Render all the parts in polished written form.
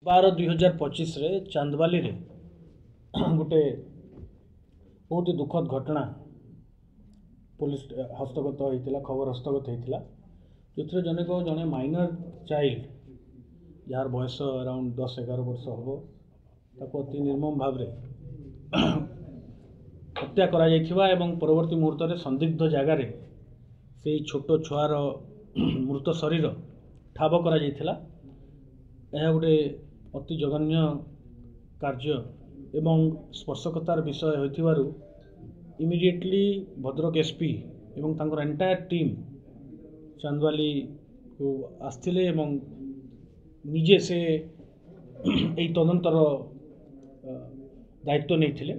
12/2025 रे चांदवाली रे गोटे बहुत ही दुखद घटना पुलिस हस्तगत होता खबर हस्तगत होता जो जनक जड़े माइनर चाइल्ड जार बयस अराउंड 10-11 वर्ष हम ताको अति निर्मम भाव हत्या करा जायथिबा एवं परवर्ती मुहूर्त में संदिग्ध जगार से छोट छुआर मृत शरीर ठाब करा जायथिला। यह गोटे अति जघन्य कार्य एवं स्पर्शकतार विषय होइथिबारु इमिडिएटली भद्रक एसपी एवं तांकर एंटायर टीम चांदवाली को आस्थिले एवं निजे से यही तदंतर दायित्व नहीं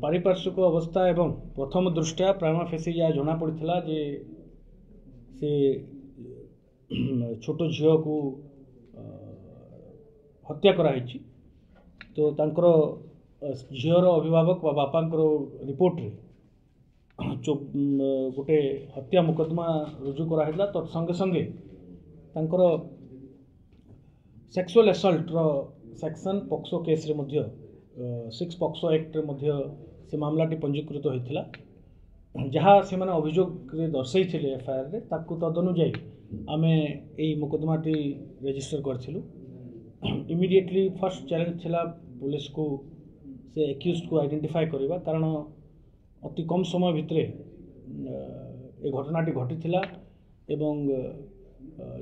पारिपार्श्विक अवस्था एवं प्रथम दृष्टिया प्राइमा फेसी जहाँ जना पड़ा जे से छोट झील को हत्या कराई तो तांकर झीर अभिभावक बापांकर रिपोर्ट रे गोटे हत्या मुकदमा रुजु कराइला तत्संगे संगे तांकर सेक्सुअल असल्ट रो सेक्शन पॉक्सो केस रे मध्य 6 पॉक्सो एक्ट रे मध्य से मामलाटी पंजीकृत होइथिला जहाँ से माने अभियोग रे दर्शाई थिले एफआईआर रे ताकू तदनुଯାୟୀ आमे एई मुकदमाटी रजिस्टर करथिलु। इमिडिएटली फर्स्ट चैलेंज थिला पुलिस को से एक्यूज्ड को आइडेंटिफाई करबा कारण अति कम समय भितरे ए घटनाटी घटी एवं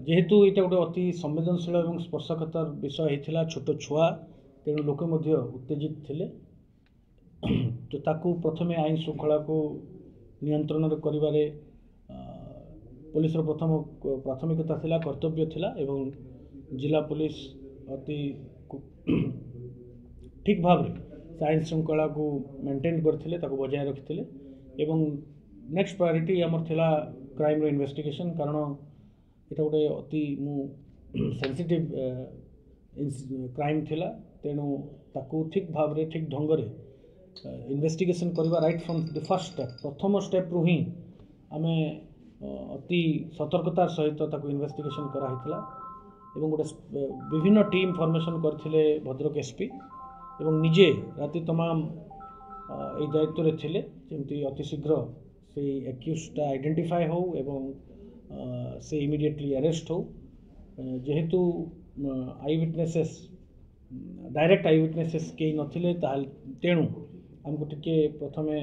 जेहेतु यहाँ गोटे अति संवेदनशील और स्पर्शकतार विषय होता छोट छुआ तेणु लोक उत्तेजित थिले तो ताकू प्रथमे आईन श्रृंखला को नियंत्रण करिबारे पुलिस प्रथम प्राथमिकता थिला कर्तव्य थिला एवं जिला पुलिस अति ठीक भाव से आईन श्रृंखला को मेंटेन करथिले ताको बजाय रखिथिले एवं नेक्स्ट प्रायोरिटी आमर थिला क्राइम रो इन्वेस्टिगेशन कारण एटा गोटे अति सेंसिटिव क्राइम थिला तेणु ताको ठीक भाव रे ठीक ढंग रे इन्वेस्टिगेशन करबा right from the first step प्रथम स्टेप रु ही आमे अति सतर्कतार सहित ताको इन्वेस्टिगेशन करा हितला एवं गोटे विभिन्न टीम फॉर्मेशन करथिले भद्रक एसपी एवं निजे राति तमाम ए दायित्व रे थिले जेमती अति शीघ्र से एक्यूज्ड आइडेंटिफाई हो एवं से इमिडिएटली अरेस्ट हो जेहेतु आई विटनेसेस डायरेक्ट आई विटनेसेस कई नथिले तेणु हमको टिके प्रथमे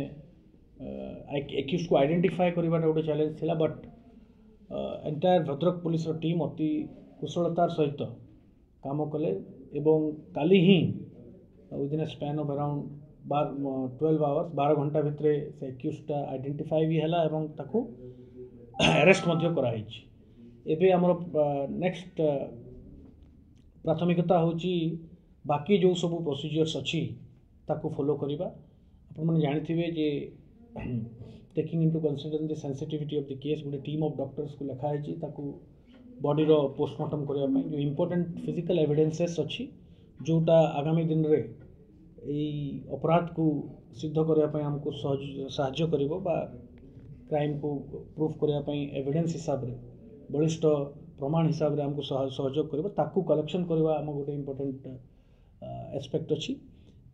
एक्यूज को आइडेंटिफाई करवाटा गोटे चैलेंज थिला but entire Bhadrak police team अति कुशलतार सहित काम कले एवं काली ही within a span of around 12 hours 12 घंटा भितर से एक्यूज आइडेंटिफाई भी है एवं ताकू अरेस्ट मध्य कराई एबे हमर नेक्स्ट प्राथमिकता होची बाकी जो सब प्रोसीजर्स अच्छी ताकू फॉलो करवा आपण माने जानिथिबे जे taking into consideration the sensitivity of the case गोटे टीम ऑफ डॉक्टर्स को लिखा है ताकू बॉडी रो पोस्टमार्टम करने जो इम्पोर्टेंट फिजिकल एविडेंसेस अच्छी जोटा आगामी दिन रे अपराध को सिद्ध करने हमको साहाय्य करिवो बा क्राइम को प्रूफ करने एविडेंस हिसाब रे बलिष्ठ प्रमाण हिसाब रे हमको सहयोग करिवो ताकू कलेक्शन करवा हम गोटे इम्पोर्टेंट एस्पेक्ट अच्छी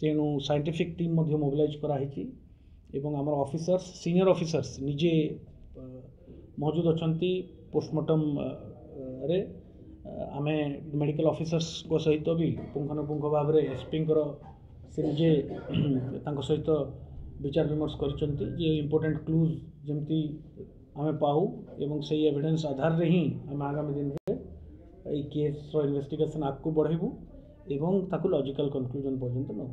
तेणु साइंटिफिक टीम मध्य मोबिलाइज कराही एवं आम ऑफिसर्स सीनियर ऑफिसर्स निजे मौजूद अच्छी पोस्टमार्टम रे आमे मेडिकल ऑफिसर्स को सहित भी पुंखानुपुंख भाव में एसपी से निजे सहित विचार विमर्श कर इम्पोर्टेंट क्लूज जमती आमे पाऊ एवं से एविडेंस आधार रे ही आम आगामी दिन में केस रो इन्वेस्टिगेशन आगू बढ़ेबू एवं ताकू लॉजिकल कंक्लूजन पर्यंत नौ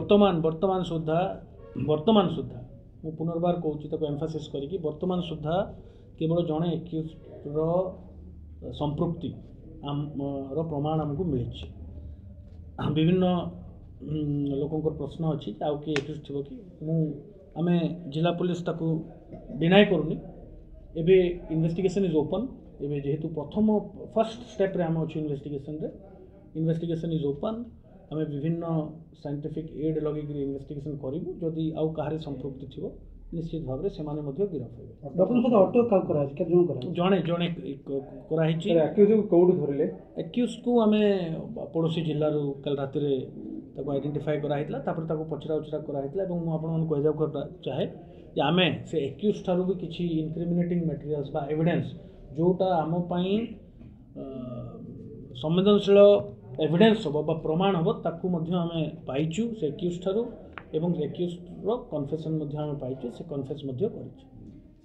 वर्तमान सुधा मु पुनर्बार कहूँ एम्फासिस करी वर्तमान सुधा केवल जड़े एक्यूज संपृक्ति रो प्रमाण आमको मिली विभिन्न लोकंर प्रश्न अच्छी आउ किए एक्यूज थी कि आमे जिला पुलिस ताकू डिनाई करूनी एबे इन्वेस्टिगेशन इज ओपन एबे जेहेतु प्रथम फर्स्ट स्टेप रे आम अच्छे इन्वेस्टिगेशन इज ओपन आमे विभिन्न साइंटिफिक एड लगे इन्वेस्टिगेशन करूँ जदि आउ कहार संपृक्ति थी निश्चित भाव में से गिरफ हे जड़े जड़े एक्यूज को आम पड़ोसी जिलूर कल रात आइडेंटिफाई कराइला पचरा उचरा कराइला मुझे चाहे कि आम से एक्यूज ठारू भी किसी इनक्रिमिनेटिंग मटेरियल्स बा एविडेंस जोटा आम संवेदनशील एविडेंस हम बा प्रमाण हम ताकू आम पाइचु से एक्यूज ठारू एवं एक्यूज कन्फेसन आम पाइचु से कन्फेस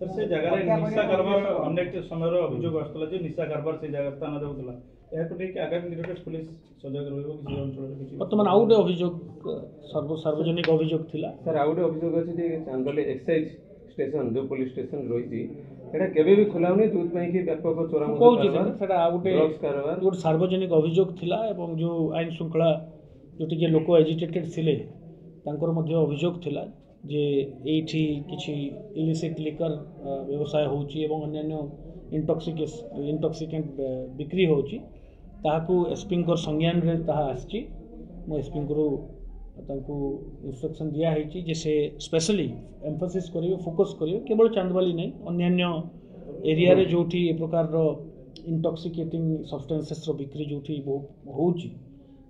सर से जगह निशा कारबार अनेक समय अभियोग आसला जे निशा कारबार से जगह स्थान जाउतला याको लेके आगामी निर्देश पुलिस सजग रहइबो कि अंचल किछि वर्तमान आउ गोटे अभियोग सार्वजनिक अभियोग थिला सर आउ गोटे अभियोग अछि जे चांदोली एक्साइज स्टेशन जो पुलिस स्टेशन रहिछि एटा केबे भी खुलाउनी दूध पई कि व्यापक चोरा कारबार सेटा आउ गोटे सार्वजनिक अभियोग थिला एवं जो आईन श्रृंखला जो टिके लोक एजिटेटेड थिले तांकर मध्य अभियोग थिला जे एठी किछि इलिसिट लिकर व्यवसाय होउची एवं अन्य इंटॉक्सिकेंट बिक्री होउची ताहाकू एसपी संज्ञान रे ताहा आछि मो एसपी तांकू इंस्ट्रक्शन दिया है जे से स्पेशली एम्फोसिस करिवे फोकस करिवे केवल चांदवाली नहीं अन्य एरिया रे जोठी ए प्रकार रो इंटॉक्सिकेटिंग सब्सटेंसेस रो बिक्री जोठी होउची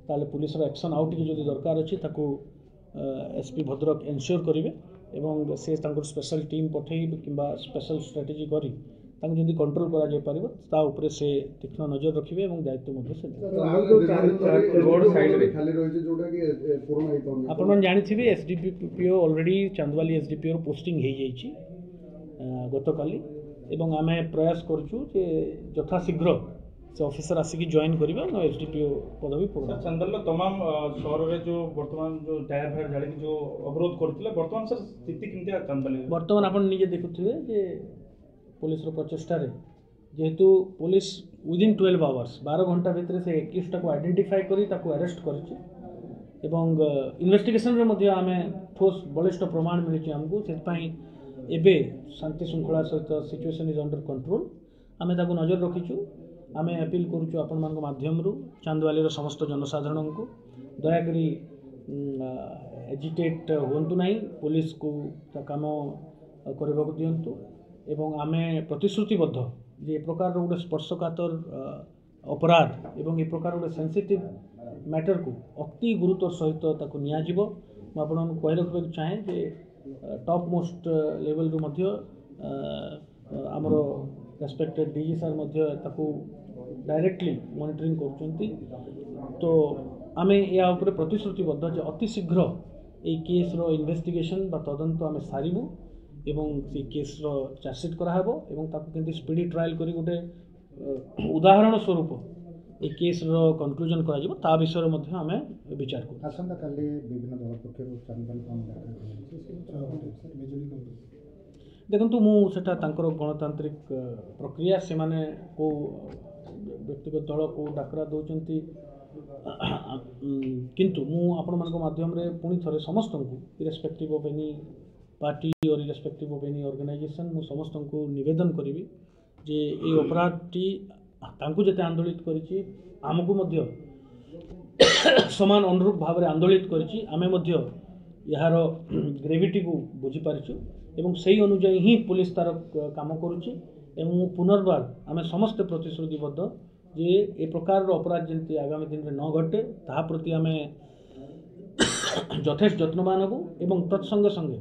ताले पुलिस रो एक्शन आउट के जदी दरकार अछि ताकू एसपी भद्रक एनश्योर करेंगे एवं से स्पेशल टीम पठे कि स्पेशल स्ट्रेटेजी करी जब कंट्रोल करा से तीक्ष्ण नजर रखिए और दायित्व आपन जानी SDPO already Chandwali SDPO posting हो जाइए गतकाली एवं आम प्रयास करूँ यथाशीघ्र से ऑफिसर आसिक जॉइन करिबा न एसडीपीओ पदवी पूर्ण चंदल तमाम शहर रे जो वर्तमान जो टायर फायर जाली जो अवरोध करथिले वर्तमान सर स्थिति किंतिया चंदल वर्तमान अपन निजे देखुथिबे जे पुलिस रो प्रचेष्टा रे जेहेतु पुलिस विदिन 12 आवर्स 12 घंटा भीतर से 21 टा को आइडेंटिफाई करी ताको अरेस्ट करछि एवं इन्वेस्टिगेशन रे मध्ये आमे ठोस बलिष्ठ प्रमाण मिलिछि हमकु से पई एबे शांति श्रृंखला सहित सिचुएशन इज अंडर कंट्रोल आमे ताको नजर रखिछु आमे अपील करूँ आपण मान माध्यम चांदवाली समस्त जनसाधारण को दयाकोरी एजिटेट हुंतु नहीं पुलिस को काम करने को दिंतु एवं आमे प्रतिश्रुतिबद्ध जे प्रकार गोटे स्पर्शकातर अपराध एवं ए प्रकार गोटे सेंसिटिव मैटर को अति गुरुत्व सहित ताको निया जिवो म आपण कहि रखबे चाहे जे टॉप मोस्ट लेवल रु मध्य हमर रेस्पेक्टेड डीजी सर मध्य ताको डायरेक्टली मॉनिटरिंग करछंती तो आमे या ऊपर प्रतिश्रुतिबद्ध जे अति शीघ्र ए केस रो इन्वेस्टिगेशन बा तदंत आमे सारिबु एवं से केस रो चार्जशीट कराहबो एवं ताको केंति स्पीडी ट्रायल करी गोटे उदाहरण स्वरूप ए केस रो कंक्लूजन करा जिवो ता विषय रे मध्ये आमे विचार करू आसंता काली विभिन्न दल पक्षर चांदल काम देखु मुझा गणतांत्रिक प्रक्रिया से माने को व्यक्तिगत दल को डाकरा दौरान किंतु मु आपण मान माध्यम रे पुणी थरे समस्त को इरेस्पेक्टिव ऑफ एनी पार्टी और इरेस्पेक्टिव ऑफ एनी ऑर्गेनाइजेशन मु समस्त को निवेदन करी जे ये अपराधटी तांकु जते आंदोलित करिछि आमको मध्य समान अनुरूप भाव में आंदोलित करिछि आमे मध्य यार ग्रेविटी को बुझी पारिछु एवं सही अनुजाई ही पुलिस तार काम करुच्ची एवं पुनर्बार आम समस्त प्रतिश्रुतिबद्ध जे ए प्रकार अपराध जमी आगामी दिन में न घटे ता प्रति आम यथेष्ट यत्नवान हबू एवं तत्संगे संगे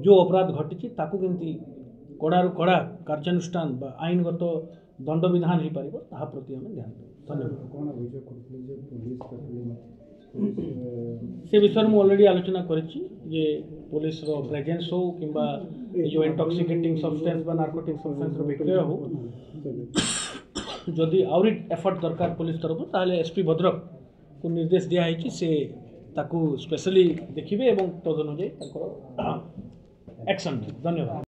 जो अपराध घटी ताकू केमती कड़ारू कड़ा कार्यानुष्ठान बा आईनगत दंड विधान हो पार ता प्रति आम ध्यान देव धन्यवाद से विषय में ऑलरेडी आलोचना करिछि जे पुलिस रो प्रेजेंस हो किंबा जो इंटॉक्सिकेटिंग सब्सटेंस बा नार्कोटिक सब्सटेंस रो विक्रय हो जदि आउरी एफर्ट दरकार पुलिस तरफ ताले एसपी भद्रक को निर्देश दिया है से ताकू स्पेशली देखिबे एवं तदनुसार एक्शन धन्यवाद।